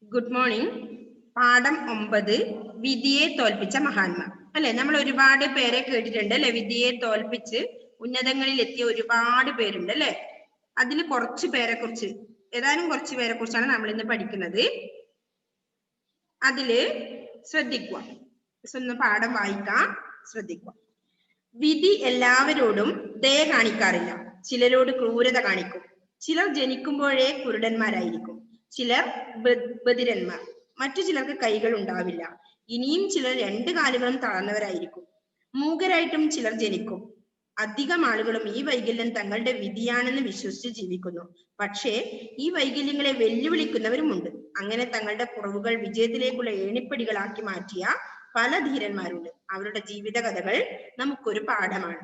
Good morning. പാഠം 9 വിധിയെ തോൽപ്പിച്ച മഹാന്മാർ. അല്ലെ, നമ്മൾ ഒരുപാട് പേരെ കേട്ടിട്ടുണ്ട് അല്ലെ. വിധിയെ തോൽപ്പിച്ച് ഉന്നതങ്ങളിൽ എത്തിയ ഒരുപാട് പേരുണ്ട് അല്ലെ. അതിൽ കുറച്ച് പേരെ കുറിച്ച്, ഏതാനും കുറച്ച് പേരെ കുറിച്ചാണ് നമ്മൾ ഇന്ന് പഠിക്കുന്നത്. അതില് ശ്രദ്ധിക്കുക, ഒന്ന് പാഠം വായിക്കാം, ശ്രദ്ധിക്കുക. വിധി എല്ലാവരോടും ദയ കാണിക്കാറില്ല. ചിലരോട് ക്രൂരത കാണിക്കും. ചിലർ ജനിക്കുമ്പോഴേ കുരുടന്മാരായിരിക്കും. ചിലർ ബധിരന്മാർ. മറ്റു ചിലർക്ക് കൈകൾ ഉണ്ടാവില്ല. ഇനിയും ചിലർ 2 കാലുകളും തളർന്നവരായിരിക്കും. മൂകരായിട്ടും ചിലർ ജനിക്കും. അധികം ആളുകളും ഈ വൈകല്യം തങ്ങളുടെ വിധിയാണെന്ന് വിശ്വസിച്ച് ജീവിക്കുന്നു. പക്ഷേ ഈ വൈകല്യങ്ങളെ വെല്ലുവിളിക്കുന്നവരുമുണ്ട്. അങ്ങനെ തങ്ങളുടെ കുറവുകൾ വിജയത്തിലേക്കുള്ള ഏണിപ്പടികളാക്കി മാറ്റിയ പല ധീരന്മാരുണ്ട്. അവരുടെ ജീവിത കഥകൾ നമുക്കൊരു പാഠമാണ്.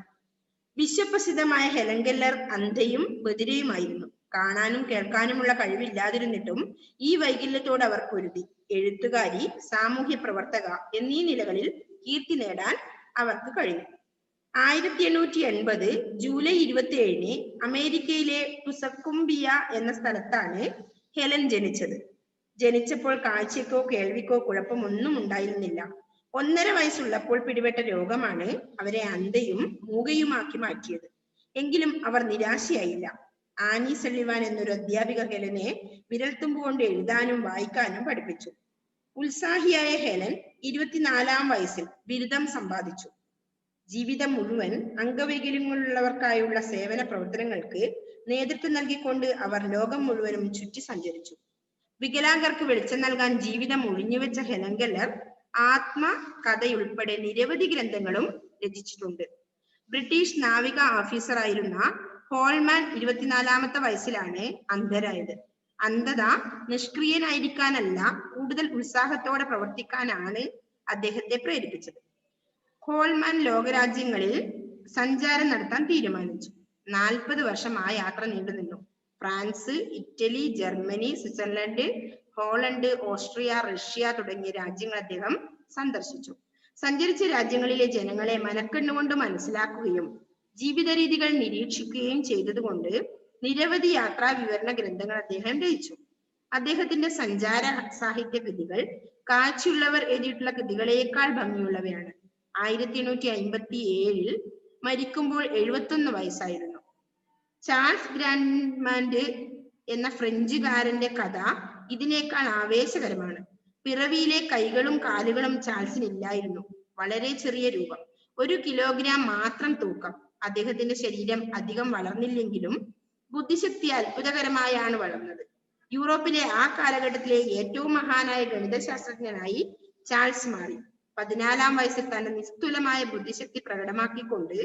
വിശ്വപ്രസിദ്ധമായ ഹെലൻ കെല്ലർ അന്ധയും ബധിരയുമായിരുന്നു. കാണാനും കേൾക്കാനുമുള്ള കഴിവില്ലാതിരുന്നിട്ടും ഈ വൈകല്യത്തോട് അവർ പൊരുതി. എഴുത്തുകാരി, സാമൂഹ്യ പ്രവർത്തക എന്നീ നിലകളിൽ കീർത്തി നേടാൻ അവർക്ക് കഴിഞ്ഞു. 1880 ജൂലൈ 27 അമേരിക്കയിലെ ടുസക്കുംബിയ എന്ന സ്ഥലത്താണ് ഹെലൻ ജനിച്ചത്. ജനിച്ചപ്പോൾ കാഴ്ചയ്ക്കോ കേൾവിക്കോ കുഴപ്പമൊന്നും ഉണ്ടായിരുന്നില്ല. 1.5 വയസ്സുള്ളപ്പോൾ പിടിപെട്ട രോഗമാണ് അവരെ അന്ധയും മൂകയുമാക്കി മാറ്റിയത്. എങ്കിലും അവർ നിരാശയായില്ല. ആനി സള്ളിവാൻ എന്നൊരു അധ്യാപിക ഹെലനെ വിരൽത്തുമ്പുകൊണ്ട് എഴുതാനും വായിക്കാനും പഠിപ്പിച്ചു. ഉത്സാഹിയായ ഹെലൻ 24-ാം വയസ്സിൽ ബിരുദം സമ്പാദിച്ചു. ജീവിതം മുഴുവൻ അംഗവൈകല്യങ്ങളുള്ളവർക്കായുള്ള സേവന പ്രവർത്തനങ്ങൾക്ക് നേതൃത്വം നൽകിക്കൊണ്ട് അവർ ലോകം മുഴുവനും ചുറ്റി സഞ്ചരിച്ചു. വികലാംഗർക്ക് വെളിച്ചം നൽകാൻ ജീവിതം ഒഴിഞ്ഞുവെച്ച ഹെലൻ കെല്ലർ ആത്മകഥയുൾപ്പെടെ നിരവധി ഗ്രന്ഥങ്ങളും രചിച്ചിട്ടുണ്ട്. ബ്രിട്ടീഷ് നാവിക ഓഫീസറായിരുന്ന ഹോൾമാൻ 24-ാമത്തെ വയസ്സിലാണ് അന്ധരായത്. അന്ധത നിഷ്ക്രിയനായിരിക്കാനല്ല, കൂടുതൽ ഉത്സാഹത്തോടെ പ്രവർത്തിക്കാനാണ് അദ്ദേഹത്തെ പ്രേരിപ്പിച്ചത്. ഹോൾമാൻ ലോകരാജ്യങ്ങളിൽ സഞ്ചാരം നടത്താൻ തീരുമാനിച്ചു. 40 വർഷം ആ യാത്ര നീണ്ടുനിന്നു. France, Italy, Germany, Switzerland, Holland, Austria, Russia തുടങ്ങിയ രാജ്യങ്ങൾ അദ്ദേഹം സന്ദർശിച്ചു. സഞ്ചരിച്ച രാജ്യങ്ങളിലെ ജനങ്ങളെ മനക്കണ്ണുകൊണ്ട് മനസ്സിലാക്കുകയും ജീവിത രീതികൾ നിരീക്ഷിക്കുകയും ചെയ്തതുകൊണ്ട് നിരവധി യാത്രാ വിവരണ ഗ്രന്ഥങ്ങൾ അദ്ദേഹം രചിച്ചു. അദ്ദേഹത്തിന്റെ സഞ്ചാര സാഹിത്യ കൃതികൾ കാഴ്ചയുള്ളവർ എഴുതിയിട്ടുള്ള കൃതികളേക്കാൾ ഭംഗിയുള്ളവയാണ്. 1857 മരിക്കുമ്പോൾ 71 വയസ്സായിരുന്നു. ചാൾസ് ഗ്രാൻഡ്മാൻഡ് എന്ന ഫ്രഞ്ചുകാരന്റെ കഥ ഇതിനേക്കാൾ ആവേശകരമാണ്. പിറവിയിലെ കൈകളും കാലുകളും ചാൾസിന് ഇല്ലായിരുന്നു. വളരെ ചെറിയ രൂപം, 1 കിലോഗ്രാം മാത്രം തൂക്കം. അദ്ദേഹത്തിന്റെ ശരീരം അധികം വളർന്നില്ലെങ്കിലും ബുദ്ധിശക്തി അത്ഭുതകരമായാണ് വളർന്നത്. യൂറോപ്പിലെ ആ കാലഘട്ടത്തിലെ ഏറ്റവും മഹാനായ ഗണിതശാസ്ത്രജ്ഞനായി ചാൾസ് മാറി. 14-ാം വയസ്സിൽ തന്റെ നിസ്തുലമായ ബുദ്ധിശക്തി പ്രകടമാക്കിക്കൊണ്ട്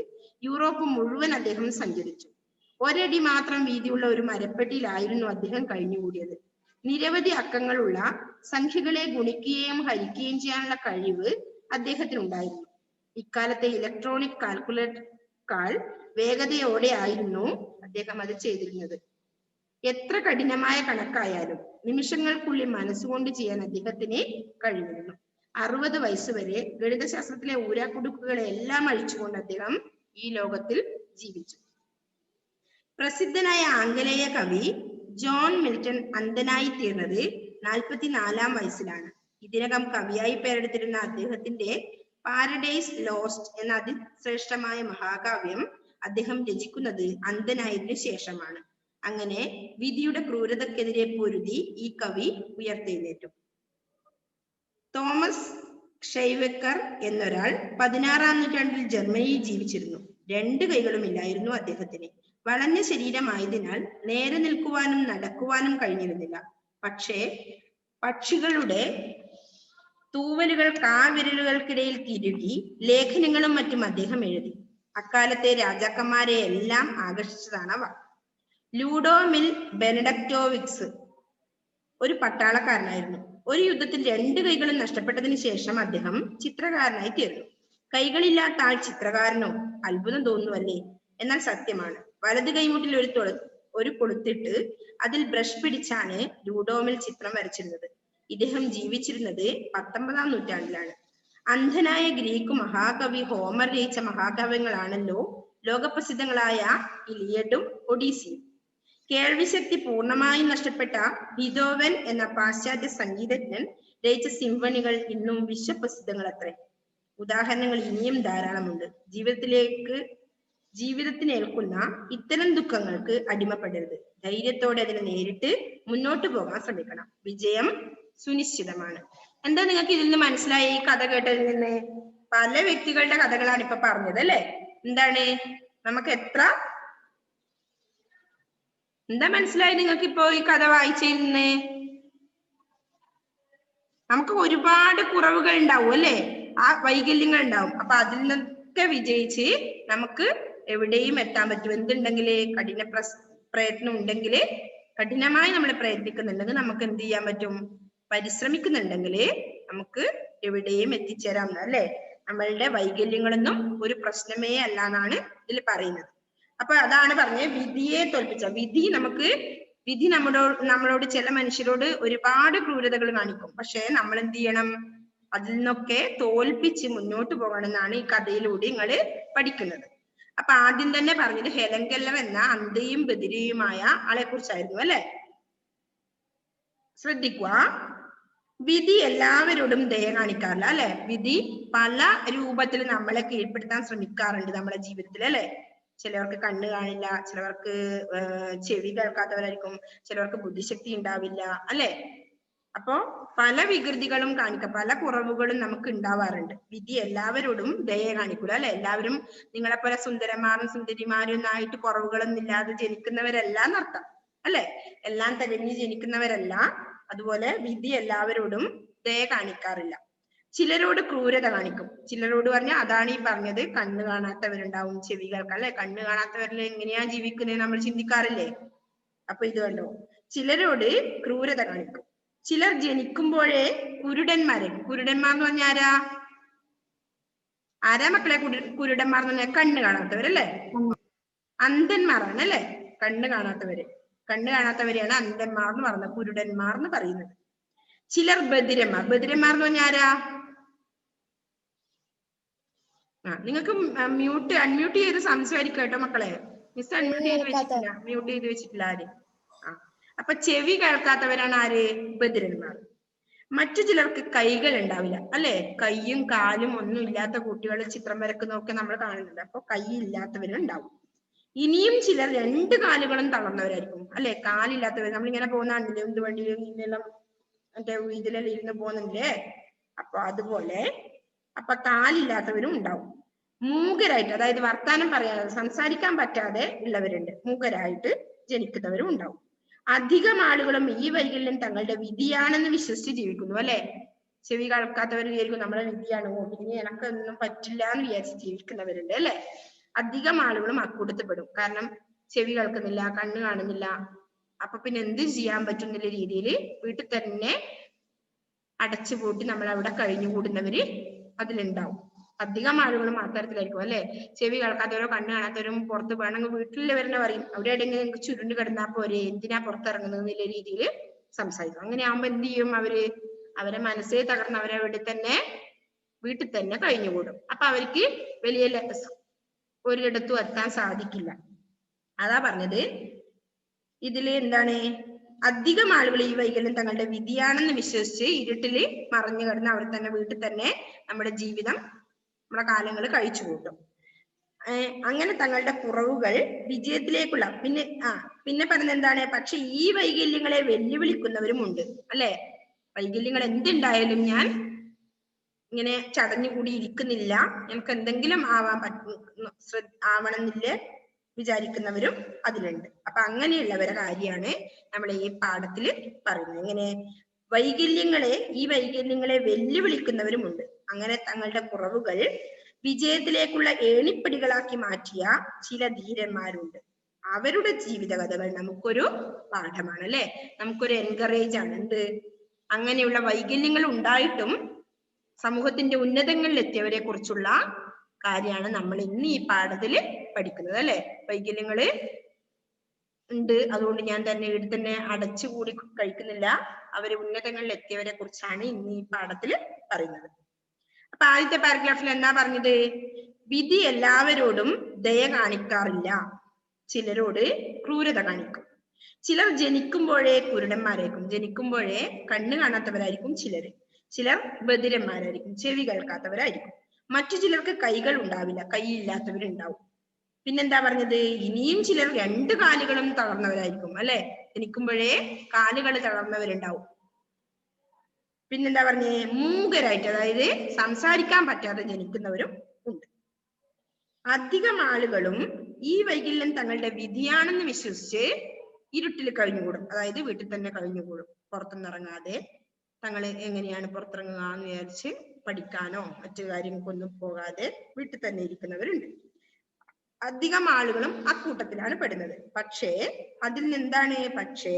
യൂറോപ്പ് മുഴുവൻ അദ്ദേഹം സഞ്ചരിച്ചു. 1 അടി മാത്രം വീതിയുള്ള ഒരു മരപ്പെട്ടിയിലായിരുന്നു അദ്ദേഹം കഴിഞ്ഞുകൂടിയത്. നിരവധി അക്കങ്ങളുള്ള സംഖ്യകളെ ഗുണിക്കുകയും ഹരിക്കുകയും ചെയ്യാനുള്ള കഴിവ് അദ്ദേഹത്തിനുണ്ടായിരുന്നു. ഇക്കാലത്തെ ഇലക്ട്രോണിക് കാൽക്കുലേറ്ററിനേക്കാൾ വേഗതയോടെ ആയിരുന്നു അദ്ദേഹം അത് ചെയ്തിരുന്നത്. എത്ര കഠിനമായ കണക്കായാലും നിമിഷങ്ങൾക്കുള്ളിൽ മനസ്സുകൊണ്ട് ചെയ്യാൻ അദ്ദേഹത്തിന് കഴിഞ്ഞിരുന്നു. 60 വയസ്സുവരെ ഗണിതശാസ്ത്രത്തിലെ ഊരാക്കുടുക്കുകളെ എല്ലാം അഴിച്ചുകൊണ്ട് അദ്ദേഹം ഈ ലോകത്തിൽ ജീവിച്ചു. പ്രസിദ്ധനായ ആംഗലേയ കവി ജോൺ മിൽട്ടൺ അന്ധനായി തീർന്നത് 44-ാം വയസ്സിലാണ്. ഇതിനകം കവിയായി പേരെടുത്തിരുന്ന അദ്ദേഹത്തിന്റെ പാരഡൈസ് ലോസ്റ്റ് എന്ന അതിശ്രേഷ്ഠമായ മഹാകാവ്യം അദ്ദേഹം രചിക്കുന്നത് അന്ധനായതിനു ശേഷമാണ്. അങ്ങനെ വിധിയുടെ ക്രൂരതക്കെതിരെ പൊരുതി ഈ കവി ഉയർത്തെഴുന്നേറ്റു. തോമസ് ഷെയ്വെക്കർ എന്നൊരാൾ 16-ാം നൂറ്റാണ്ടിൽ ജർമ്മനിയിൽ ജീവിച്ചിരുന്നു. 2 കൈകളും ഇല്ലായിരുന്നു അദ്ദേഹത്തിന്. വളഞ്ഞ ശരീരമായതിനാൽ നേരെ നിൽക്കുവാനും നടക്കുവാനും കഴിഞ്ഞിരുന്നില്ല. പക്ഷേ പക്ഷികളുടെ തൂവലുകൾ കാവിരലുകൾക്കിടയിൽ തിരുകി ലേഖനങ്ങളും മറ്റും അദ്ദേഹം എഴുതി. അക്കാലത്തെ രാജാക്കന്മാരെ എല്ലാം ആകർഷിച്ചതാണ് അവ. ലൂഡോമിൽ ബെനഡക്റ്റോവിക്സ് ഒരു പട്ടാളക്കാരനായിരുന്നു. ഒരു യുദ്ധത്തിൽ 2 കൈകളും നഷ്ടപ്പെട്ടതിന് ശേഷം അദ്ദേഹം ചിത്രകാരനായി തീർന്നു. കൈകളില്ലാത്ത ആൾ ചിത്രകാരനോ? അത്ഭുതം തോന്നുവല്ലേ? എന്നാൽ സത്യമാണ്. വലത് കൈമുട്ടിൽ ഒരു കൊളുത്തിട്ട് അതിൽ ബ്രഷ് പിടിച്ചാണ് ലൂഡോമിൽ ചിത്രം വരച്ചിരുന്നത്. ഇദ്ദേഹം ജീവിച്ചിരുന്നത് 19-ാം നൂറ്റാണ്ടിലാണ്. അന്ധനായ ഗ്രീക്ക് മഹാകവി ഹോമർ രചിച്ച മഹാകാവ്യങ്ങളാണല്ലോ ലോകപ്രസിദ്ധങ്ങളായ ഇലിയഡും ഒഡീസിയും. കേൾവിശക്തി പൂർണ്ണമായും നഷ്ടപ്പെട്ട ബീതോവൻ എന്ന പാശ്ചാത്യ സംഗീതജ്ഞൻ രചിച്ച സിംഫണികൾ ഇന്നും വിശ്വപ്രസിദ്ധങ്ങൾ അത്രേ. ഉദാഹരണങ്ങൾ ഇനിയും ധാരാളമുണ്ട്. ജീവിതത്തിനേൽക്കുന്ന ഇത്തരം ദുഃഖങ്ങൾക്ക് അടിമപ്പെടരുത്. ധൈര്യത്തോടെ അതിനെ നേരിട്ട് മുന്നോട്ട് പോകാൻ ശ്രമിക്കണം. വിജയം സുനിശ്ചിതമാണ്. എന്താ നിങ്ങൾക്ക് ഇതിൽ നിന്ന് മനസ്സിലായി? ഈ കഥ കേട്ടതിൽ നിന്ന് പല വ്യക്തികളുടെ കഥകളാണ് ഇപ്പൊ പറഞ്ഞത് അല്ലെ? എന്താണ് നമുക്ക് എന്താ മനസ്സിലായി നിങ്ങൾക്ക് ഇപ്പോ ഈ കഥ വായിച്ചതിൽ നിന്ന്? നമുക്ക് ഒരുപാട് കുറവുകൾ ഉണ്ടാവും അല്ലെ? ആ വൈകല്യങ്ങൾ ഉണ്ടാവും. അപ്പൊ അതിൽ നിന്നൊക്കെ വിജയിച്ച് നമുക്ക് എവിടെയും എത്താൻ പറ്റും. എന്തുണ്ടെങ്കിൽ കഠിന പ്രയത്നം ഉണ്ടെങ്കിൽ, കഠിനമായി നമ്മൾ പ്രയത്നിക്കുന്നുണ്ടെങ്കിൽ നമുക്ക് എന്ത് ചെയ്യാൻ പറ്റും? പരിശ്രമിക്കുന്നുണ്ടെങ്കിൽ നമുക്ക് എവിടെയും എത്തിച്ചേരാം അല്ലെ? നമ്മളുടെ വൈകല്യങ്ങളൊന്നും ഒരു പ്രശ്നമേ അല്ല എന്നാണ് ഇതിൽ പറയുന്നത്. അപ്പൊ അതാണ് പറഞ്ഞത്, വിധിയെ തോൽപ്പിച്ച. വിധി നമ്മളോട് ചില മനുഷ്യരോട് ഒരുപാട് ക്രൂരതകൾ കാണിക്കും. പക്ഷെ നമ്മൾ എന്ത് ചെയ്യണം? അതിൽ നിന്നൊക്കെ തോൽപ്പിച്ച് മുന്നോട്ട് പോകണം എന്നാണ് ഈ കഥയിലൂടെ നിങ്ങൾ പഠിക്കുന്നത്. അപ്പൊ ആദ്യം തന്നെ പറഞ്ഞത് ഹെലൻ കെല്ലർ എന്ന അന്ധയും ബധിരയുമായ ആളെ കുറിച്ചായിരുന്നു അല്ലെ? ശ്രദ്ധിക്കുക, വിധി എല്ലാവരോടും ദയ കാണിക്കാറില്ല അല്ലെ? വിധി പല രൂപത്തിൽ നമ്മളെ കീഴ്പ്പെടുത്താൻ ശ്രമിക്കാറുണ്ട് നമ്മുടെ ജീവിതത്തിൽ അല്ലെ? ചിലവർക്ക് കണ്ണ് കാണില്ല, ചിലവർക്ക് ചെവി കേൾക്കാത്തവരായിരിക്കും, ചിലവർക്ക് ബുദ്ധിശക്തി ഉണ്ടാവില്ല അല്ലെ? അപ്പോ പല വികൃതികളും പല കുറവുകളും നമുക്ക് ഉണ്ടാവാറുണ്ട്. വിധി എല്ലാവരോടും ദയ കാണിക്കൂല അല്ലെ? എല്ലാവരും നിങ്ങളെ പോലെ സുന്ദരന്മാരും സുന്ദരിമാരും ഒന്നായിട്ട് കുറവുകളൊന്നും ഇല്ലാതെ ജനിക്കുന്നവരല്ല എന്നർത്ഥം അല്ലെ? എല്ലാം തികഞ്ഞ് ജനിക്കുന്നവരല്ല. അതുപോലെ വിധി എല്ലാവരോടും ദയ കാണിക്കാറില്ല. ചിലരോട് ക്രൂരത കാണിക്കും. ചിലരോട് പറഞ്ഞാൽ അതാണ് ഈ പറഞ്ഞത്, കണ്ണ് കാണാത്തവരുണ്ടാവും, ചെവി കേൾക്കാം അല്ലെ? കണ്ണ് കാണാത്തവരിൽ എങ്ങനെയാ ജീവിക്കുന്നത് നമ്മൾ ചിന്തിക്കാറില്ലേ? അപ്പൊ ഇത് കണ്ടോ, ചിലരോട് ക്രൂരത കാണിക്കും. ചിലർ ജനിക്കുമ്പോഴേ കുരുടന്മാർ എന്ന് പറഞ്ഞാൽ ആരാ മക്കളെ? കുരുടന്മാർ എന്ന് പറഞ്ഞാൽ കണ്ണ് കാണാത്തവരല്ലേ? അന്ധന്മാരാണ് അല്ലെ? കണ്ണ് കാണാത്തവരെയാണ് അന്ധന്മാർ എന്ന് പറയുന്നത്, കുരുടന്മാർ എന്ന് പറയുന്നത്. ചിലർ ബധിരന്മാർ എന്ന് പറഞ്ഞാൽ ആരാ? നിങ്ങൾക്ക് അൺമ്യൂട്ട് ചെയ്ത് സംസാരിക്കാം കേട്ടോ മക്കളെ. മിസ് മ്യൂട്ട് ചെയ്ത് വെച്ചിട്ടില്ല ആര്? അപ്പൊ ചെവി കേൾക്കാത്തവരാണ് ആര്? ബധിരന്മാർ. മറ്റു ചിലർക്ക് കൈകൾ ഉണ്ടാവില്ല അല്ലെ? കൈയും കാലും ഒന്നും ഇല്ലാത്ത കുട്ടികൾ ചിത്രം വരക്കുന്നതൊക്കെ നമ്മൾ കാണുന്നുണ്ട്. അപ്പൊ കൈ ഇല്ലാത്തവരും ഉണ്ടാവും. ഇനിയും ചിലർ 2 കാലുകളും തളർന്നവരായിരിക്കും അല്ലെ? കാലില്ലാത്തവർ നമ്മളിങ്ങനെ പോകുന്ന കണ്ടില്ലേ? എന്ത് വണ്ടിയിലും ഇന്നെല്ലാം മറ്റേ ഇതിലെല്ലാം ഇരുന്ന് പോകുന്നില്ലേ? അപ്പൊ അതുപോലെ അപ്പൊ കാലില്ലാത്തവരും ഉണ്ടാവും. മൂകരായിട്ട്, അതായത് വർത്താനം പറയാതെ സംസാരിക്കാൻ പറ്റാതെ ഉള്ളവരുണ്ട്. മൂകരായിട്ട് ജനിക്കുന്നവരും ഉണ്ടാവും. അധികം ആളുകളും ഈ വൈകല്യം തങ്ങളുടെ വിധിയാണെന്ന് വിശ്വസിച്ച് ജീവിക്കുന്നു അല്ലെ? ചെവി കേൾക്കാത്തവർ വിചാരിക്കും നമ്മളെ വിധിയാണ്, ഇനി എനക്കൊന്നും പറ്റില്ല എന്ന് വിചാരിച്ച് ജീവിക്കുന്നവരുണ്ട് അല്ലെ? അധികം ആളുകളും അക്കൂട്ടത്തിൽപ്പെടും. കാരണം ചെവി കേൾക്കുന്നില്ല, കണ്ണ് കാണുന്നില്ല. അപ്പൊ പിന്നെ എന്ത് ചെയ്യാൻ പറ്റുന്ന രീതിയിൽ വീട്ടിൽ തന്നെ അടച്ചുപൂട്ടി നമ്മൾ അവിടെ കഴിഞ്ഞുകൂടുന്നവര് അതിലുണ്ടാവും. അധികം ആളുകളും അത്തരത്തിലായിരിക്കും അല്ലെ? ചെവി കേൾക്കാത്തവരോ കണ്ണ് കാണാത്തവരും പുറത്ത് വേണമെങ്കിൽ വീട്ടിലുള്ളവരെന്നെ പറയും, അവിടെ എവിടെയെങ്കിലും നിങ്ങൾക്ക് ചുരുണ്ട് കിടന്നാൽ പോരെ, എന്തിനാ പുറത്തിറങ്ങുന്നത് എന്നുള്ള രീതിയിൽ സംസാരിക്കും. അങ്ങനെ ആവുമ്പോ എന്ത് ചെയ്യും? അവരെ മനസ്സേ തകർന്ന് അവരെ വീട്ടിൽ തന്നെ കഴിഞ്ഞുകൂടും. അപ്പൊ അവർക്ക് വലിയ ഒരിടത്തും എത്താൻ സാധിക്കില്ല. അതാ പറഞ്ഞത്, ഇതില് എന്താണ്? അധികം ആളുകൾ ഈ വൈകല്യം തങ്ങളുടെ വിധിയാണെന്ന് വിശ്വസിച്ച് ഇരുട്ടില് മറഞ്ഞു കിടന്ന് അവർ തന്നെ വീട്ടിൽ തന്നെ നമ്മുടെ ജീവിതം, നമ്മുടെ കാലങ്ങൾ കഴിച്ചു കൂട്ടും. അങ്ങനെ തങ്ങളുടെ കുറവുകൾ വിജയത്തിലേക്കുള്ള പിന്നെ പറഞ്ഞ എന്താണ്? പക്ഷെ ഈ വൈകല്യങ്ങളെ വെല്ലുവിളിക്കുന്നവരും ഉണ്ട് അല്ലെ? വൈകല്യങ്ങൾ എന്തുണ്ടായാലും ഞാൻ ഇങ്ങനെ ചടഞ്ഞുകൂടി ഇരിക്കുന്നില്ല, എനിക്ക് എന്തെങ്കിലും ആവണമെന്നില്ലേ വിചാരിക്കുന്നവരും അതിലുണ്ട്. അപ്പൊ അങ്ങനെയുള്ളവരുടെ കാര്യമാണ് നമ്മൾ ഈ പാഠത്തിൽ പറയുന്നത്. ഇങ്ങനെ ഈ വൈകല്യങ്ങളെ വെല്ലുവിളിക്കുന്നവരുമുണ്ട്. അങ്ങനെ തങ്ങളുടെ കുറവുകൾ വിജയത്തിലേക്കുള്ള ഏണിപ്പടികളാക്കി മാറ്റിയ ചില ധീരന്മാരുണ്ട്. അവരുടെ ജീവിത കഥകൾ നമുക്കൊരു പാഠമാണ് അല്ലെ? നമുക്കൊരു എൻകറേജ് ആണ്. അങ്ങനെയുള്ള വൈകല്യങ്ങൾ ഉണ്ടായിട്ടും സമൂഹത്തിന്റെ ഉന്നതങ്ങളിൽ എത്തിയവരെ കുറിച്ചുള്ള കാര്യമാണ് നമ്മൾ ഇന്ന് ഈ പാഠത്തിൽ പഠിക്കുന്നത് അല്ലെ? വൈകല്യങ്ങള് ഉണ്ട്, അതുകൊണ്ട് ഞാൻ ഇവിടെ തന്നെ അടച്ചുകൂടി കഴിക്കുന്നില്ല, അവര് ഉന്നതങ്ങളിൽ എത്തിയവരെ കുറിച്ചാണ് ഇന്ന് ഈ പാഠത്തിൽ പറയുന്നത്. അപ്പൊ ആദ്യത്തെ പാരഗ്രാഫിൽ എന്താ പറഞ്ഞത്? വിധി എല്ലാവരോടും ദയ കാണിക്കാറില്ല, ചിലരോട് ക്രൂരത കാണിക്കും. ചിലർ ജനിക്കുമ്പോഴേ കുരുടന്മാരായിരിക്കും. ജനിക്കുമ്പോഴേ കണ്ണ് കാണാത്തവരായിരിക്കും ചിലർ ബധിരന്മാരായിരിക്കും, ചെവി കേൾക്കാത്തവരായിരിക്കും. മറ്റു ചിലർക്ക് കൈകൾ ഉണ്ടാവില്ല, കൈയില്ലാത്തവരുണ്ടാവും. പിന്നെന്താ പറഞ്ഞത്? ഇനിയും ചിലർ 2 കാലുകളും തളർന്നവരായിരിക്കും, അല്ലെ? ജനിക്കുമ്പോഴേ കാലുകൾ തളർന്നവരുണ്ടാവും. പിന്നെന്താ പറഞ്ഞേ? മൂകരായിട്ട്, അതായത് സംസാരിക്കാൻ പറ്റാതെ ജനിക്കുന്നവരും ഉണ്ട്. അധികം ആളുകളും ഈ വൈകല്യം തങ്ങളുടെ വിധിയാണെന്ന് വിശ്വസിച്ച് ഇരുട്ടിൽ കഴിഞ്ഞുകൂടും. അതായത് വീട്ടിൽ തന്നെ കഴിഞ്ഞുകൂടും, പുറത്തൊന്നും ഇറങ്ങാതെ. തങ്ങൾ എങ്ങനെയാണ് പുറത്തിറങ്ങുക എന്ന് വിചാരിച്ച് പഠിക്കാനോ മറ്റു കാര്യങ്ങൾക്കൊന്നും പോകാതെ വീട്ടിൽ തന്നെ ഇരിക്കുന്നവരുണ്ട്. അധികം ആളുകളും അക്കൂട്ടത്തിലാണ് പെടുന്നത്. പക്ഷേ പക്ഷേ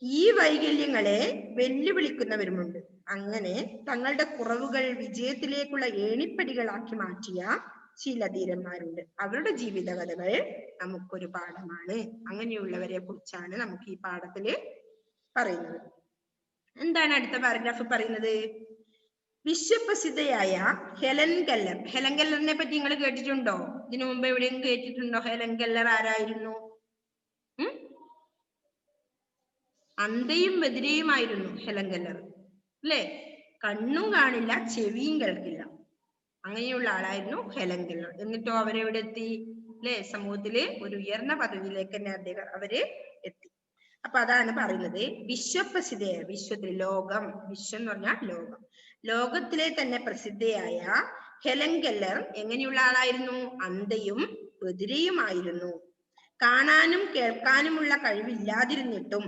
ഈ വൈകല്യങ്ങളെ വെല്ലുവിളിക്കുന്നവരുമുണ്ട്. അങ്ങനെ തങ്ങളുടെ കുറവുകൾ വിജയത്തിലേക്കുള്ള ഏണിപ്പടികളാക്കി മാറ്റിയ ചില ധീരന്മാരുണ്ട്. അവരുടെ ജീവിത കഥകൾ നമുക്കൊരു പാഠമാണ്. അങ്ങനെയുള്ളവരെ കുറിച്ചാണ് നമുക്ക് ഈ പാഠത്തില് പറയുന്നത്. എന്താണ് അടുത്ത പാരഗ്രാഫ് പറയുന്നത്? വിശ്വപ്രസിദ്ധയായ ഹെലൻ കെല്ലർ. ഹെലൻ കെല്ലറിനെ പറ്റി നിങ്ങൾ കേട്ടിട്ടുണ്ടോ? ഇതിനു മുമ്പ് എവിടെയും കേട്ടിട്ടുണ്ടോ? ഹെലൻ കെല്ലർ ആരായിരുന്നു? അന്ധയും ബധിരയുമായിരുന്നു ഹെലൻ കെല്ലർ, അല്ലെ? കണ്ണും കാണില്ല, ചെവിയും കേൾക്കില്ല, അങ്ങനെയുള്ള ആളായിരുന്നു ഹെലൻ കെല്ലർ. എന്നിട്ടോ അവരെവിടെ എത്തി? അല്ലെ? സമൂഹത്തില് ഒരു ഉയർന്ന പദവിയിലേക്ക് തന്നെ അവര് എത്തി. അപ്പൊ അതാണ് പറയുന്നത്, വിശ്വപ്രസിദ്ധയായ, വിശ്വത്തിൽ, ലോകം, വിശ്വം എന്ന് പറഞ്ഞാൽ ലോകം, ലോകത്തിലെ തന്നെ പ്രസിദ്ധയായ ഹെലൻ കെല്ലർ എങ്ങനെയുള്ള ആളായിരുന്നു? അന്ധയും ബധിരയുമായിരുന്നു. കാണാനും കേൾക്കാനുമുള്ള കഴിവില്ലാതിരുന്നിട്ടും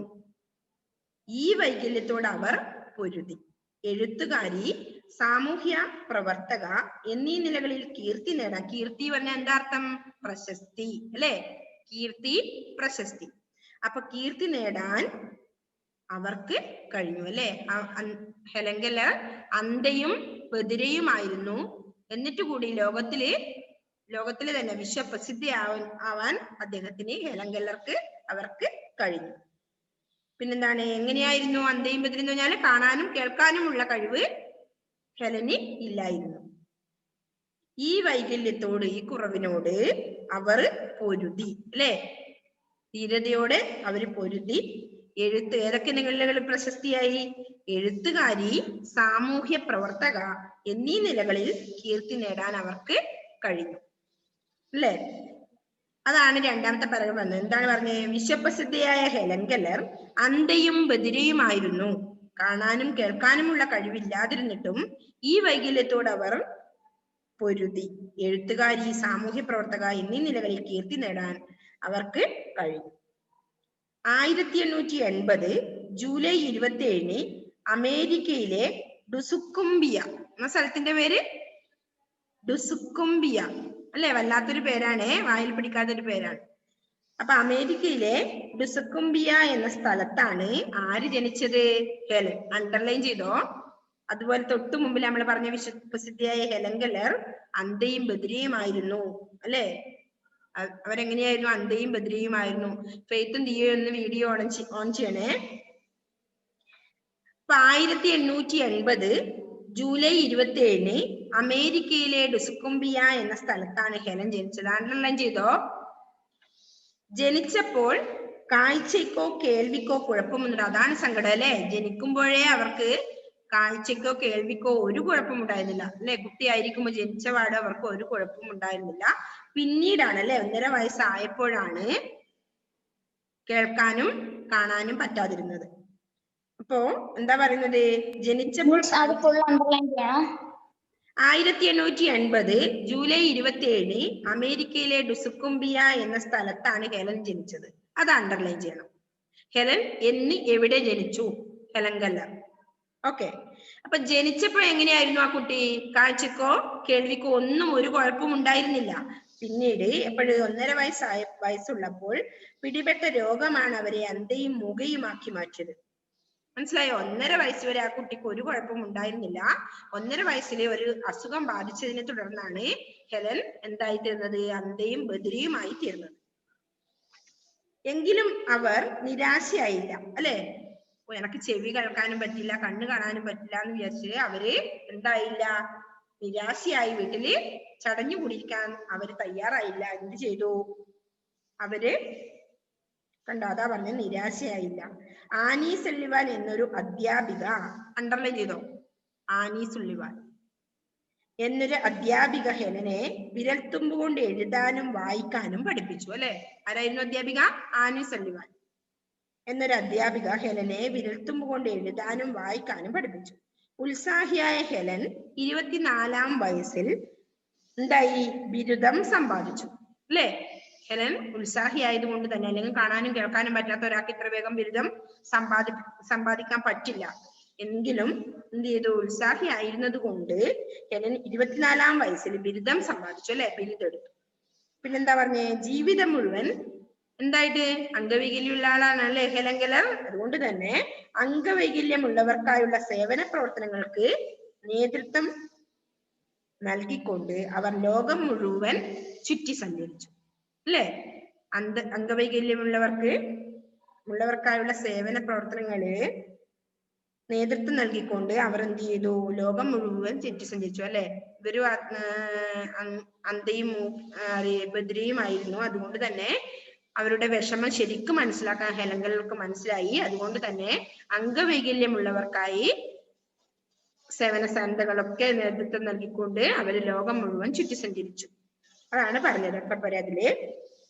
ഈ വൈകല്യത്തോട് അവർ പൊരുതി. എഴുത്തുകാരി, സാമൂഹ്യ പ്രവർത്തക എന്നീ നിലകളിൽ കീർത്തി നേടാൻ, കീർത്തി പറഞ്ഞാൽ എന്താ അർത്ഥം? പ്രശസ്തി, അല്ലെ? കീർത്തി, പ്രശസ്തി. അപ്പൊ കീർത്തി നേടാൻ അവർക്ക് കഴിഞ്ഞു, അല്ലെ? ഹെലൻ കെല്ലർ അന്ധയും ബധിരയുമായിരുന്നു. എന്നിട്ട് കൂടി ലോകത്തില് തന്നെ വിശ്വപ്രസിദ്ധി ആവാൻ അദ്ദേഹത്തിന്, ഹെലൻ കെല്ലർക്ക്, അവർക്ക് കഴിഞ്ഞു. പിന്നെന്താണ്? എങ്ങനെയായിരുന്നു അന്ധയും ബധിരയും എന്ന് പറഞ്ഞാൽ കാണാനും കേൾക്കാനുമുള്ള കഴിവ് ഹെലന് ഇല്ലായിരുന്നു. ഈ വൈകല്യത്തോട്, ഈ കുറവിനോട് അവർ പൊരുതി, അല്ലെ? ധീരതയോടെ അവര് പൊരുതി. ഏതൊക്കെ നിലകളിൽ പ്രശസ്തിയായി? എഴുത്തുകാരി, സാമൂഹ്യ പ്രവർത്തക എന്നീ നിലകളിൽ കീർത്തി നേടാൻ അവർക്ക് കഴിഞ്ഞു, അല്ലെ? അതാണ് രണ്ടാമത്തെ പാരഗ്രാഫ് വന്നത്. എന്താണ് പറഞ്ഞത്? വിശ്വപ്രസിദ്ധയായ ഹെലൻ കെല്ലർ അന്ധയും ബധിരയുമായിരുന്നു. കാണാനും കേൾക്കാനുമുള്ള കഴിവില്ലാതിരുന്നിട്ടും ഈ വൈകല്യത്തോട് അവർ പൊരുതി. എഴുത്തുകാരി, സാമൂഹ്യ പ്രവർത്തക എന്നീ നിലകളിൽ കീർത്തി നേടാൻ അവർക്ക് കഴിഞ്ഞു. 1880 ജൂലൈ 27 അമേരിക്കയിലെ ഡുസുക്കുംബിയ എന്ന സ്ഥലത്തിന്റെ പേര് ഡുസുക്കുംബിയ, അല്ലെ? വല്ലാത്തൊരു പേരാണ്, വായിൽ പിടിക്കാത്തൊരു പേരാണ്. അപ്പൊ അമേരിക്കയിലെ ഡുസുക്കുംബിയ എന്ന സ്ഥലത്താണ് ആര് ജനിച്ചത്? ഹെലൻ. അണ്ടർലൈൻ ചെയ്തോ? അതുപോലെ തൊട്ടു മുമ്പിൽ നമ്മൾ പറഞ്ഞ വിശ്വപ്രസിദ്ധിയായ ഹെലൻ കെല്ലർ അന്ധയും ബധിരയുമായിരുന്നു, അല്ലെ? അവരെങ്ങനെയായിരുന്നു? അന്ധയും ബധിരയുമായിരുന്നു. ഫെയ്ത്തും ദിയോ എന്ന് വീഡിയോ ഓൺ ചെയ്യണേ. അപ്പൊ 1880 ജൂലൈ 27 അമേരിക്കയിലെ ഡുസുക്കുംബിയ എന്ന സ്ഥലത്താണ് ഹെലൻ ജനിച്ചത്. അണ്ടർലൈൻ ചെയ്തോ? ജനിച്ചപ്പോൾ കാഴ്ചയ്ക്കോ കേൾവിക്കോ കുഴപ്പമൊന്നുമില്ല. അതാണ് സങ്കടം, അല്ലെ? ജനിക്കുമ്പോഴേ അവർക്ക് കാഴ്ചയ്ക്കോ കേൾവിക്കോ ഒരു കുഴപ്പം ഉണ്ടായിരുന്നില്ല, അല്ലെ? കുട്ടിയായിരിക്കുമ്പോൾ ജനിച്ച പാട് അവർക്ക് ഒരു കുഴപ്പം ഉണ്ടായിരുന്നില്ല. പിന്നീടാണ്, അല്ലെ, 1.5 വയസ്സായപ്പോഴാണ് കേൾക്കാനും കാണാനും പറ്റാതിരുന്നത്. അപ്പോ എന്താ പറയുന്നത്? ജനിച്ചപ്പോൾ 1880 ജൂലൈ 27 അമേരിക്കയിലെ ഡുസുക്കുംബിയ എന്ന സ്ഥലത്താണ് ഹെലൻ ജനിച്ചത്. അത് അണ്ടർലൈൻ ചെയ്യണം. ഹെലൻ എവിടെ ജനിച്ചു? Helen Keller. ഓക്കെ. അപ്പൊ ജനിച്ചപ്പോൾ എങ്ങനെയായിരുന്നു ആ കുട്ടി? കാഴ്ചക്കോ കേൾവിക്കോ ഒന്നും ഒരു കുഴപ്പവും ഉണ്ടായിരുന്നില്ല. പിന്നീട് എപ്പോഴും 1.5 വയസ്സുള്ളപ്പോൾ പിടിപെട്ട രോഗമാണ് അവരെ അന്ധയും മൂകയുമാക്കി മാറ്റിയത്. മനസ്സിലായോ? 1.5 വയസ്സ് വരെ ആ കുട്ടിക്ക് ഒരു കുഴപ്പം ഉണ്ടായിരുന്നില്ല. 1.5 വയസ്സിലെ ഒരു അസുഖം ബാധിച്ചതിനെ തുടർന്നാണ് ഹെലൻ എന്തായി തീർന്നത്? അന്ധയും ബധിരയുമായി തീർന്നത്. എങ്കിലും അവർ നിരാശയായില്ല, അല്ലെ? എനിക്ക് ചെവി കേൾക്കാനും പറ്റില്ല, കണ്ണ് കാണാനും പറ്റില്ല എന്ന് വിചാരിച്ച് അവര് എന്തായില്ല? നിരാശയായി വീട്ടില് ചടഞ്ഞു കൂടിയിരിക്കാൻ അവര് തയ്യാറായില്ല. എന്ത് ചെയ്തു? അവര് കണ്ടോ, അതാ പറഞ്ഞ നിരാശയായില്ല. ആനി സള്ളിവാൻ എന്നൊരു അധ്യാപിക, അണ്ടർലൈൻ ചെയ്തോ, ആനി സുള്ളിവാൻ എന്നൊരു അധ്യാപിക ഹെലനെ വിരൽത്തുമ്പ് കൊണ്ട് എഴുതാനും വായിക്കാനും പഠിപ്പിച്ചു. അല്ലെ, ആരായിരുന്നു അധ്യാപിക? ആനി സള്ളിവാൻ എന്നൊരു അധ്യാപിക ഹെലനെ വിരൽത്തുമ്പ് കൊണ്ട് എഴുതാനും വായിക്കാനും പഠിപ്പിച്ചു. ഉത്സാഹിയായ ഹെലൻ 24-ാം വയസ്സിൽ എന്തായി? ബിരുദം സമ്പാദിച്ചു. അല്ലെ, ഹെലൻ ഉത്സാഹിയായതുകൊണ്ട് തന്നെ, അല്ലെങ്കിൽ കാണാനും കേൾക്കാനും പറ്റാത്ത ഒരാൾക്ക് ഇത്ര വേഗം ബിരുദം സമ്പാദിക്കാൻ പറ്റില്ല. എങ്കിലും എന്ത് ചെയ്തു? ഉത്സാഹി ആയിരുന്നത് കൊണ്ട് ഹെലൻ 24-ാം വയസ്സിൽ ബിരുദം സമ്പാദിച്ചു. അല്ലെ, ബിരുദം എടുത്തു. പിന്നെന്താ പറഞ്ഞേ? ജീവിതം മുഴുവൻ എന്തായിട്ട്? അംഗവൈകല്യമുള്ള ആളാണ് അല്ലെ ഹെലൻ കെല്ലർ. അതുകൊണ്ട് തന്നെ അംഗവൈകല്യമുള്ളവർക്കായുള്ള സേവന പ്രവർത്തനങ്ങൾക്ക് നേതൃത്വം നൽകിക്കൊണ്ട് അവർ ലോകം മുഴുവൻ ചുറ്റി സഞ്ചരിച്ചു. അല്ലെ, അംഗവൈകല്യമുള്ളവർക്കായുള്ള സേവന പ്രവർത്തനങ്ങള് നേതൃത്വം നൽകിക്കൊണ്ട് അവർ എന്ത് ചെയ്തു? ലോകം മുഴുവൻ ചുറ്റി സഞ്ചരിച്ചു. അല്ലെ, ഇവര് അന്ധയും ബധിരയുമായിരുന്നു. അതുകൊണ്ട് തന്നെ അവരുടെ വിഷമം ശരിക്കും മനസ്സിലാക്കാൻ ഹെലൻ കെല്ലർക്ക് മനസ്സിലായി. അതുകൊണ്ട് തന്നെ അംഗവൈകല്യമുള്ളവർക്കായി സേവന സന്നദ്ധകളൊക്കെ നേതൃത്വം നൽകിക്കൊണ്ട് അവര് ലോകം മുഴുവൻ ചുറ്റി സഞ്ചരിച്ചു. അതാണ് പറഞ്ഞത്. ഒക്കെ പറയാ അതില്.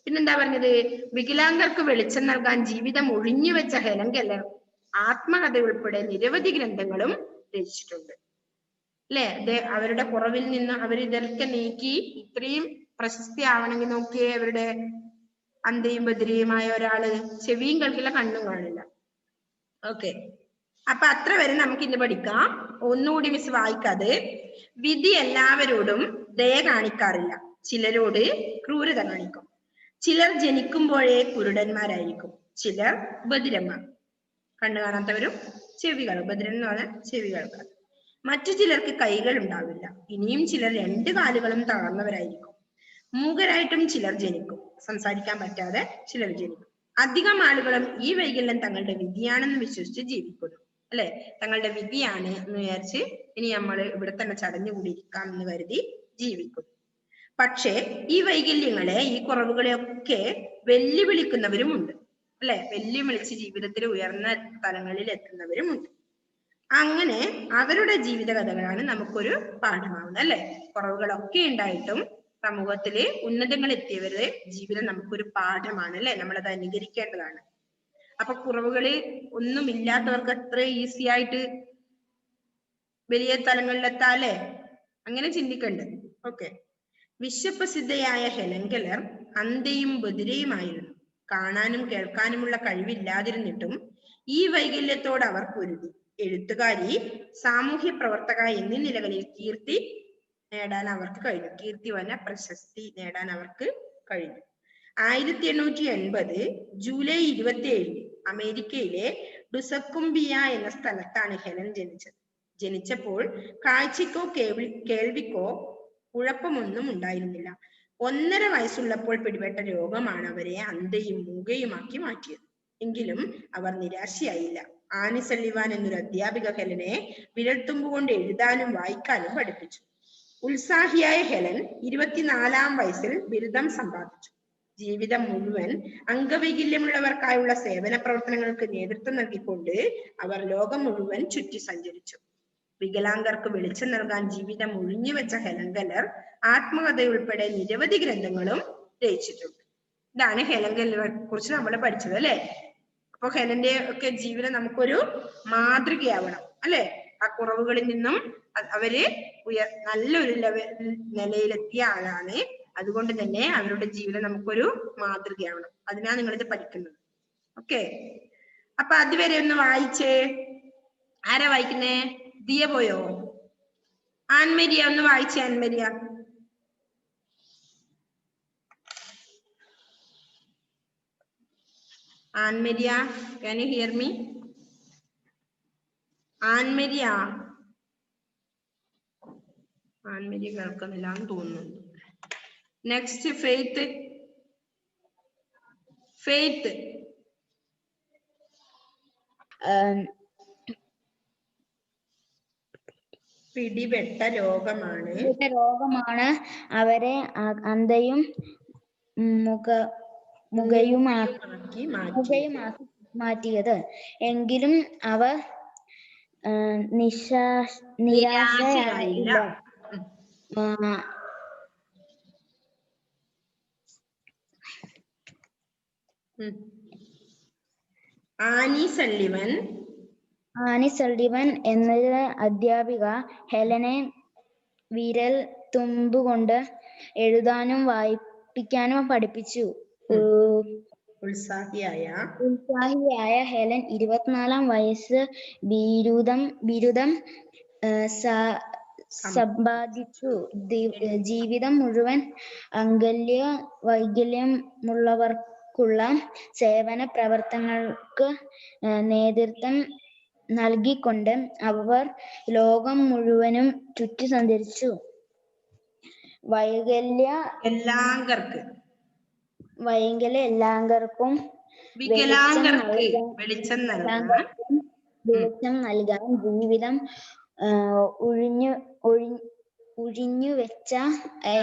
പിന്നെന്താ പറഞ്ഞത്? വികലാംഗർക്ക് വെളിച്ചം നൽകാൻ ജീവിതം ഒഴിഞ്ഞു വെച്ച ഹെലൻ കെല്ലർ ആത്മകഥ ഉൾപ്പെടെ നിരവധി ഗ്രന്ഥങ്ങളും രചിച്ചിട്ടുണ്ട്. അല്ലെ, അവരുടെ കുറവിൽ നിന്ന് അവരിതൊക്കെ നീക്കി ഇത്രയും പ്രശസ്തി ആവണമെങ്കിൽ നോക്കിയേ, അവരുടെ അന്ധയും ബധിരയുമായ ഒരാള് ചെവിയും കേൾക്കില്ല, കണ്ണും കാണില്ല. ഓക്കെ, അപ്പൊ അത്ര വരെ നമുക്ക് ഇന്ന് പഠിക്കാം. ഒന്നുകൂടി മിസ് വായിക്കാതെ. വിധി എല്ലാവരോടും ദയ കാണിക്കാറില്ല, ചിലരോട് ക്രൂരത കാണിക്കും. ചിലർ ജനിക്കുമ്പോഴേ കുരുടന്മാരായിരിക്കും, ചിലർ ബധിരന്മാർ, കണ്ണു കാണാത്തവരും ചെവികൾ, ബധിരൻ എന്ന് പറഞ്ഞാൽ ചെവികൾക്ക്. മറ്റു ചിലർക്ക് കൈകൾ ഉണ്ടാവില്ല, ഇനിയും ചിലർ 2 കാലുകളും തകർന്നവരായിരിക്കും. മൂകരായിട്ടും ചിലർ ജനിക്കും, സംസാരിക്കാൻ പറ്റാതെ ചിലർ ജനിക്കും. അധികം ആളുകളും ഈ വൈകല്യം തങ്ങളുടെ വിധിയാണെന്ന് വിശ്വസിച്ച് ജീവിക്കുന്നു. അല്ലെ, തങ്ങളുടെ വിധിയാണ് എന്ന് വിചാരിച്ച് ഇനി നമ്മൾ ഇവിടെ തന്നെ ചടഞ്ഞുകൂടിയിരിക്കാം എന്ന് കരുതി ജീവിക്കും. പക്ഷേ ഈ വൈകല്യങ്ങളെ, ഈ കുറവുകളെ ഒക്കെ വെല്ലുവിളിക്കുന്നവരുമുണ്ട്. അല്ലെ, വെല്ലുവിളിച്ച് ജീവിതത്തിൽ ഉയർന്ന തലങ്ങളിൽ എത്തുന്നവരുമുണ്ട്. അങ്ങനെ അവരുടെ ജീവിത കഥകളാണ് നമുക്കൊരു പാഠമാവുന്നത്. അല്ലെ, കുറവുകളൊക്കെ ഉണ്ടായിട്ടും സമൂഹത്തില് ഉന്നതങ്ങൾ എത്തിയവരുടെ ജീവിതം നമുക്കൊരു പാഠമാണ്. അല്ലെ, നമ്മളത് അനുകരിക്കേണ്ടതാണ്. അപ്പൊ കുറവുകള് ഒന്നും ഇല്ലാത്തവർക്ക് എത്ര ഈസി ആയിട്ട് വലിയ തലങ്ങളിലെത്താം. അല്ലെ, അങ്ങനെ ചിന്തിക്കണ്ടേ? ഓക്കെ. വിശ്വപ്രസിദ്ധയായ ഹെലൻ കെല്ലർ അന്ധയും ബധിരയുമായിരുന്നു. കാണാനും കേൾക്കാനുമുള്ള കഴിവില്ലാതിരുന്നിട്ടും ഈ വൈകല്യത്തോട് അവർ പൊരുതി. എഴുത്തുകാരി, സാമൂഹ്യ പ്രവർത്തക എന്നീ നിലകളിൽ കീർത്തി നേടാൻ അവർക്ക് കഴിഞ്ഞു. കീർത്തിവന പ്രശസ്തി നേടാൻ അവർക്ക് കഴിഞ്ഞു. 1880 ജൂലൈ 27 അമേരിക്കയിലെ ഡുസക്കുംബിയ എന്ന സ്ഥലത്താണ് ഹെലൻ ജനിച്ചത്. ജനിച്ചപ്പോൾ കാഴ്ചക്കോ കേൾവിക്കോ കുഴപ്പമൊന്നും ഉണ്ടായിരുന്നില്ല. 1.5 വയസ്സുള്ളപ്പോൾ പിടിപെട്ട രോഗമാണ് അവരെ അന്ധയും മൂകയുമാക്കി മാറ്റിയത്. എങ്കിലും അവർ നിരാശയായില്ല. ആനി സള്ളിവാൻ എന്നൊരു അധ്യാപിക ഹെലനെ വിരൽത്തുമ്പ് കൊണ്ട് എഴുതാനും വായിക്കാനും പഠിപ്പിച്ചു. ഉത്സാഹിയായ ഹെലൻ 24-ാം വയസ്സിൽ ബിരുദം സമ്പാദിച്ചു. ജീവിതം മുഴുവൻ അംഗവൈകല്യമുള്ളവർക്കായുള്ള സേവന പ്രവർത്തനങ്ങൾക്ക് നേതൃത്വം നൽകിക്കൊണ്ട് അവർ ലോകം മുഴുവൻ ചുറ്റി സഞ്ചരിച്ചു. വികലാംഗർക്ക് വെളിച്ചം നൽകാൻ ജീവിതം ഒഴിഞ്ഞുവെച്ച ഹെലൻ കെല്ലർ ആത്മകഥ ഉൾപ്പെടെ നിരവധി ഗ്രന്ഥങ്ങളും രചിച്ചിട്ടുണ്ട്. ഇതാണ് ഹെലൻ കെല്ലറെ കുറിച്ച് നമ്മൾ പഠിച്ചത്. അല്ലെ, അപ്പൊ ഹെലന്റെ ഒക്കെ ജീവിതം നമുക്കൊരു മാതൃകയാവണം. അല്ലെ, ആ കുറവുകളിൽ നിന്നും അവര് നല്ലൊരു നിലയിലെത്തിയ ആളാണ്. അതുകൊണ്ട് തന്നെ അവരുടെ ജീവിതം നമുക്കൊരു മാതൃകയാവണം. അതിനാണ് നിങ്ങളിത് പഠിക്കുന്നത്. ഓക്കെ, അപ്പൊ അതുവരെ ഒന്ന് വായിച്ചേ. ആരാ വായിക്കുന്നേ? ദിയ പോയോ? ആൻമരിയ ഒന്ന് വായിച്ചേ. Ann Maria. Ann Maria, can you hear me? Ann Maria കേൾക്കുന്നില്ല എന്ന് തോന്നുന്നു. Next faith. പിടിപെട്ട രോഗമാണ് അവരെ അന്ധയും മുഖയുമാക്കി മാറ്റിയത്. എങ്കിലും അവർ നിരാശരായില്ല. ആനി സള്ളിവൻ എന്നൊരു അധ്യാപിക ഹെലനെ വിരൽ തുമ്പുകൊണ്ട് എഴുതാനും വായിപ്പിക്കാനും പഠിപ്പിച്ചു. ഉത്സാഹിയായ ഹെലൻ 24-ാം വയസ്സ് ബിരുദം സമ്പാദിച്ചു. ജീവിതം മുഴുവൻ വൈകല്യമുള്ളവർക്കുള്ള സേവന പ്രവർത്തനങ്ങൾക്ക് നേതൃത്വം നൽകിക്കൊണ്ട് അവർ ലോകം മുഴുവനും ചുറ്റി സഞ്ചരിച്ചു. വൈകല്യ എല്ലാവർക്കും വെളിച്ചം നൽകാൻ ജീവിതം ഉഴിഞ്ഞുവെച്ച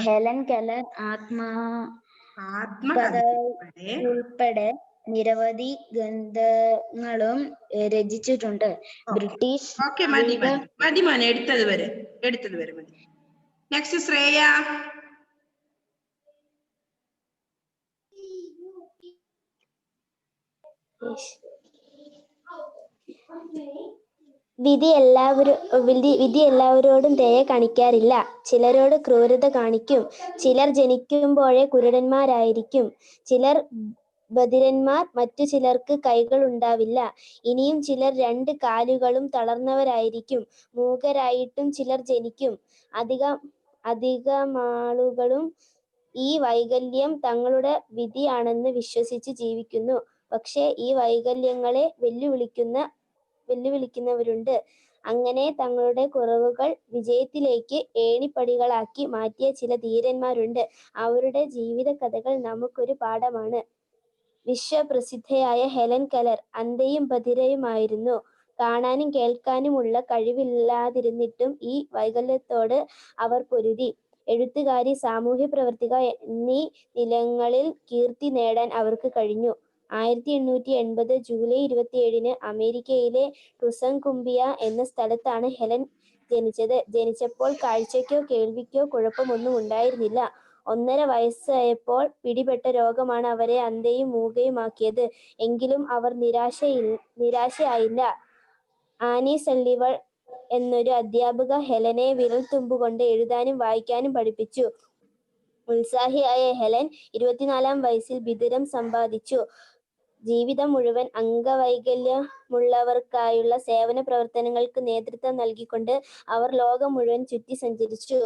ഹെലൻ കെല്ലർ ആത്മകഥ ഉൾപ്പെടെ നിരവധി ഗ്രന്ഥങ്ങളും രചിച്ചിട്ടുണ്ട്. ബ്രിട്ടീഷ് എടുത്തത് വരെ മതി. നെക്സ്റ്റ് ശ്രേയ. വിധി എല്ലാവരോടും ദയ കാണിക്കാറില്ല. ചിലരോട് ക്രൂരത കാണിക്കും. ചിലർ ജനിക്കുമ്പോഴേ കുരുടന്മാരായിരിക്കും. ചിലർ ബധിരന്മാർ. മറ്റു ചിലർക്ക് കൈകൾ ഉണ്ടാവില്ല. ഇനിയും ചിലർ 2 കാലുകളും തളർന്നവരായിരിക്കും. മൂകരായിട്ടും ചിലർ ജനിക്കും. അധികമാളുകളും ഈ വൈകല്യം തങ്ങളുടെ വിധിയാണെന്ന് വിശ്വസിച്ച് ജീവിക്കുന്നു. പക്ഷേ ഈ വൈകല്യങ്ങളെ വെല്ലുവിളിക്കുന്നവരുണ്ട്. അങ്ങനെ തങ്ങളുടെ കുറവുകൾ വിജയത്തിലേക്ക് ഏണിപ്പടികളാക്കി മാറ്റിയ ചില ധീരന്മാരുണ്ട്. അവരുടെ ജീവിത കഥകൾ നമുക്കൊരു പാഠമാണ്. വിശ്വപ്രസിദ്ധയായ ഹെലൻ കെല്ലർ അന്ധയും ബധിരയുമായിരുന്നു. കാണാനും കേൾക്കാനുമുള്ള കഴിവില്ലാതിരുന്നിട്ടും ഈ വൈകല്യത്തോട് അവർ പൊരുതി. എഴുത്തുകാരി, സാമൂഹ്യ പ്രവർത്തക എന്നീ നിലകളിൽ കീർത്തി നേടാൻ അവർക്ക് കഴിഞ്ഞു. 1880 ജൂലൈ 27-ന് അമേരിക്കയിലെ ടുസൻകുംബിയ എന്ന സ്ഥലത്താണ് ഹെലൻ ജനിച്ചത്. ജനിച്ചപ്പോൾ കാഴ്ചയ്ക്കോ കേൾവിക്കോ കുഴപ്പമൊന്നും ഉണ്ടായിരുന്നില്ല. 1.5 വയസ്സായപ്പോൾ പിടിപെട്ട രോഗമാണ് അവരെ അന്ധയും മൂകയുമാക്കിയത്. എങ്കിലും അവർ നിരാശയായില്ല. ആനി സള്ളിവൻ എന്നൊരു അധ്യാപിക ഹെലനെ വിരൽത്തുമ്പുകൊണ്ട് എഴുതാനും വായിക്കാനും പഠിപ്പിച്ചു. ഉത്സാഹിയായ ഹെലൻ 24-ാം വയസ്സിൽ ബിരുദം സമ്പാദിച്ചു. ജീവിതം മുഴുവൻ അംഗവൈകല്യമുള്ളവർക്കായുള്ള സേവന പ്രവർത്തനങ്ങൾക്ക് നേതൃത്വം നൽകിക്കൊണ്ട് അവർ ലോകം മുഴുവൻ ചുറ്റി സഞ്ചരിച്ചു.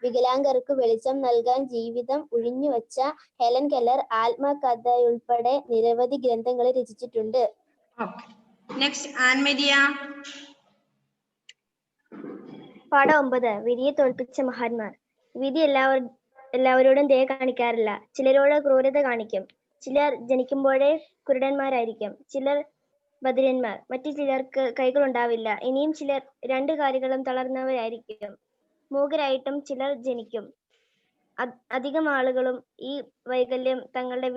വികലാംഗർക്ക് വെളിച്ചം നൽകാൻ ജീവിതം ഉഴിഞ്ഞുവച്ച ഹെലൻ കെല്ലർ ആത്മകഥയുൾപ്പെടെ നിരവധി ഗ്രന്ഥങ്ങൾ രചിച്ചിട്ടുണ്ട്. പാഠം 9. വിധിയെ തോൽപ്പിച്ച മഹാന്മാർ. വിധി എല്ലാവരോടും ദയ കാണിക്കാറില്ല. ചിലരോട് ക്രൂരത കാണിക്കും. ചിലർ ജനിക്കുമ്പോഴേ കുരുടന്മാരായിരിക്കും. ചിലർ ബധിരന്മാർ. മറ്റു ചിലർക്ക് കൈകൾ ഉണ്ടാവില്ല. ഇനിയും ചിലർ 2 കാലുകളും തളർന്നവരായിരിക്കും. മൂകരായിട്ടും ചിലർ ജനിക്കും. അധികം ആളുകളും ഈ വൈകല്യം തങ്ങളുടെ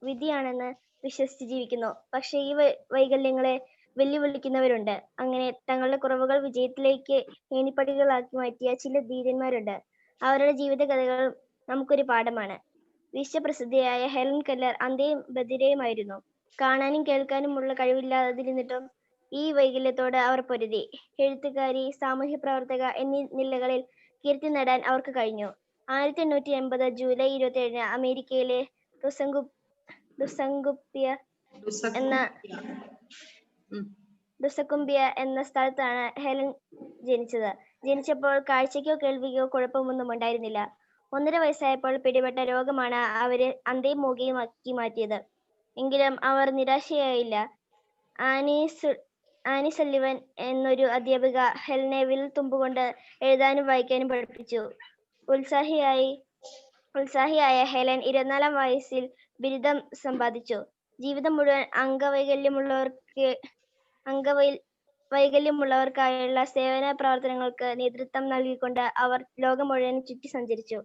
വിധിയാണെന്ന് വിശ്വസിച്ച് ജീവിക്കുന്നു. പക്ഷേ ഈ വൈകല്യങ്ങളെ വെല്ലുവിളിക്കുന്നവരുണ്ട്. അങ്ങനെ തങ്ങളുടെ കുറവുകൾ വിജയത്തിലേക്ക് ഏണിപ്പടികളാക്കി മാറ്റിയ ചില ധീരന്മാരുണ്ട്. അവരുടെ ജീവിത കഥകൾ നമുക്കൊരു പാഠമാണ്. വിശ്വപ്രസിദ്ധയായ ഹെലൻ കെല്ലർ അന്ധയും ബധിരയുമായിരുന്നു. കാണാനും കേൾക്കാനുമുള്ള കഴിവില്ലാതിരുന്നിട്ടും ഈ വൈകല്യത്തോട് അവർ പൊരുതി. എഴുത്തുകാരി, സാമൂഹ്യ പ്രവർത്തക എന്നീ നിലകളിൽ കീർത്തി നേടാൻ അവർക്ക് കഴിഞ്ഞു. 1880 ജൂലൈ 27-ന് അമേരിക്കയിലെ ടുസൻകുംബിയ എന്ന സ്ഥലത്താണ് ഹെലൻ ജനിച്ചത്. ജനിച്ചപ്പോൾ കാഴ്ചയ്ക്കോ കേൾവിക്കോ കുഴപ്പമൊന്നും ഉണ്ടായിരുന്നില്ല. 1.5 വയസ്സായപ്പോൾ പിടിപെട്ട രോഗമാണ് അവരെ അന്ധയും മൂകയുമാക്കി മാറ്റിയത്. എങ്കിലും അവർ നിരാശയായില്ല. ആനി സള്ളിവൻ എന്നൊരു അധ്യാപിക ഹെലനെ വിരൽത്തുമ്പുകൊണ്ട് എഴുതാനും വായിക്കാനും പഠിപ്പിച്ചു. ഉത്സാഹിയായ ഹെലൻ 24-ാം വയസ്സിൽ ബിരുദം സമ്പാദിച്ചു. ജീവിതം മുഴുവൻ അംഗവൈകല്യമുള്ളവർക്കായുള്ള സേവന പ്രവർത്തനങ്ങൾക്ക് നേതൃത്വം നൽകിക്കൊണ്ട് അവർ ലോകം മുഴുവൻ ചുറ്റി സഞ്ചരിച്ചു.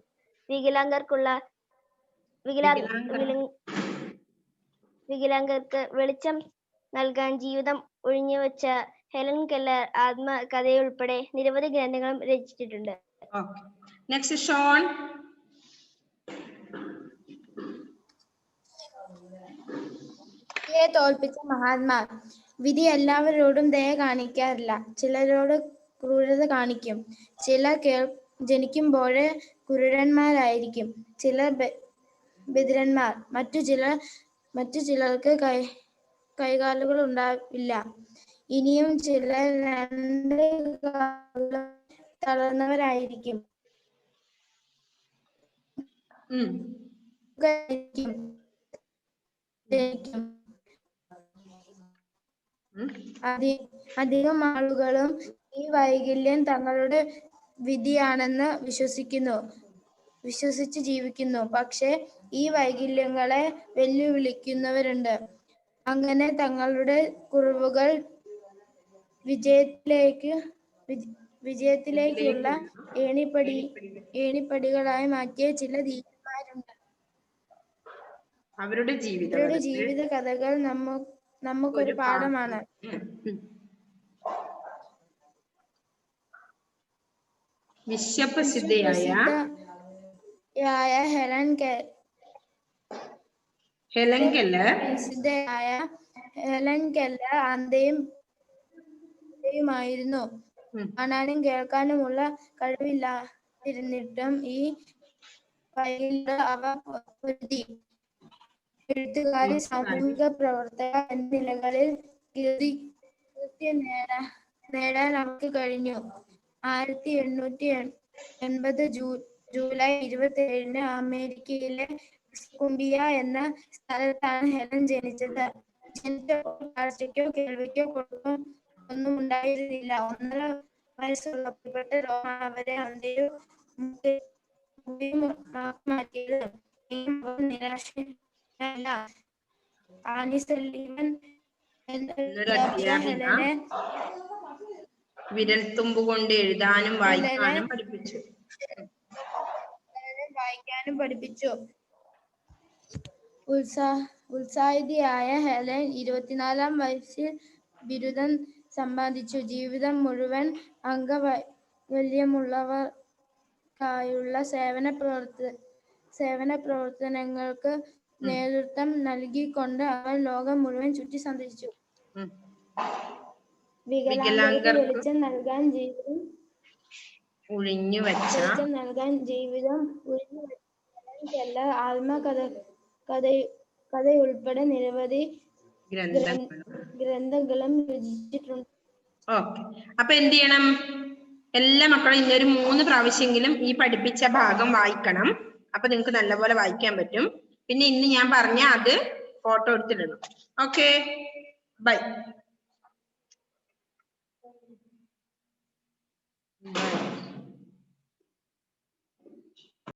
വികലാംഗർക്ക് വെളിച്ചം നൽകാൻ ജീവിതം ഒഴിഞ്ഞുവെച്ച ഹെലൻ കെല്ലർ ആത്മകഥയുൾപ്പെടെ നിരവധി ഗ്രന്ഥങ്ങളും രചിച്ചിട്ടുണ്ട്. ഓക്കെ, നെക്സ്റ്റ് ഷോൺ. വിധിയെ തോൽപ്പിച്ച മഹാത്മാർ. വിധി എല്ലാവരോടും ദയ കാണിക്കാറില്ല. ചിലരോട് ക്രൂരത കാണിക്കും. ചിലർ ജനിക്കുമ്പോഴേ കുരുടന്മാരായിരിക്കും. ചിലർ ബധിരന്മാർ. മറ്റു ചിലർക്ക് കൈകാലുകൾ ഉണ്ടാവില്ല. ഇനിയും ചിലർ 2 കാലുകളും തളർന്നവരായിരിക്കും. അധികം ആളുകളും ഈ വൈകല്യം തങ്ങളുടെ വിധിയാണെന്ന് വിശ്വസിച്ച് ജീവിക്കുന്നു. പക്ഷേ ഈ വൈകല്യങ്ങളെ വെല്ലുവിളിക്കുന്നവരുണ്ട്. അങ്ങനെ തങ്ങളുടെ കുറവുകൾ വിജയത്തിലേക്കുള്ള ഏണിപ്പടികളായി മാറ്റിയ ചില ധീരന്മാരുണ്ട്. അവരുടെ ജീവിത കഥകൾ നമുക്കൊരു പാഠമാണ്. വിശ്വപ്രസിദ്ധയായ ഹെലൻ കെല്ലർ അന്ധയുമായിരുന്നു. കാണാനും കേൾക്കാനുമുള്ള കഴിവില്ലാതിരുന്നിട്ടും ഈ വൈകല്യം അവ പൊരുതി. എഴുത്തുകാരി, സാമൂഹിക പ്രവർത്തക എന്ന നിലകളിൽ കീർത്തി നേടാൻ അവർക്ക് കഴിഞ്ഞു. 1880 ജൂലൈ 27 അമേരിക്കയിലെ കൊളംബിയ എന്ന സ്ഥലത്താണ് ഹെലൻ ജനിച്ചത്. ജനിച്ചപ്പോൾ കാഴ്ചയ്ക്കോ കേൾവിക്കോ ഒന്നും ഉണ്ടായിരുന്നില്ല. 1.5 വയസ്സുള്ളപ്പോൾ രോഗം അവരെ അന്ധയും മാറ്റിയത്. അവർ നിരാശയല്ല. ആനി സള്ളിവൻ ഹെലനെ വിരൽത്തുമ്പ് കൊണ്ട് എഴുതാനും വായിക്കാനും പഠിപ്പിച്ചു. ഉത്സാഹിയായ ഹെലൻ 24-ാം വയസ്സിൽ ബിരുദം സമ്പാദിച്ചു. ജീവിതം മുഴുവൻ അംഗവൈകല്യമുള്ളവർക്കായുള്ള സേവന പ്രവർത്തനങ്ങൾക്ക് നേതൃത്വം നൽകിക്കൊണ്ട് അവർ ലോകം മുഴുവൻ ചുറ്റി സഞ്ചരിച്ചു. വികലാംഗർക്ക് വെളിച്ചം നൽകാൻ ജീവിതം ഒഴിഞ്ഞുവെച്ച ആത്മകഥയുൾപ്പെടെ നിരവധി ഗ്രന്ഥങ്ങളും രചിച്ചിട്ടുണ്ട്. ഓക്കെ, അപ്പൊ എന്ത് ചെയ്യണം? എല്ലാ മക്കളും ഇന്നൊരു 3 പ്രാവശ്യമെങ്കിലും ഈ പഠിപ്പിച്ച ഭാഗം വായിക്കണം. അപ്പൊ നിങ്ങൾക്ക് നല്ലപോലെ വായിക്കാൻ പറ്റും. പിന്നെ ഇന്ന് ഞാൻ പറഞ്ഞ അത് ഫോട്ടോ എടുത്തിടണം. Okay, by.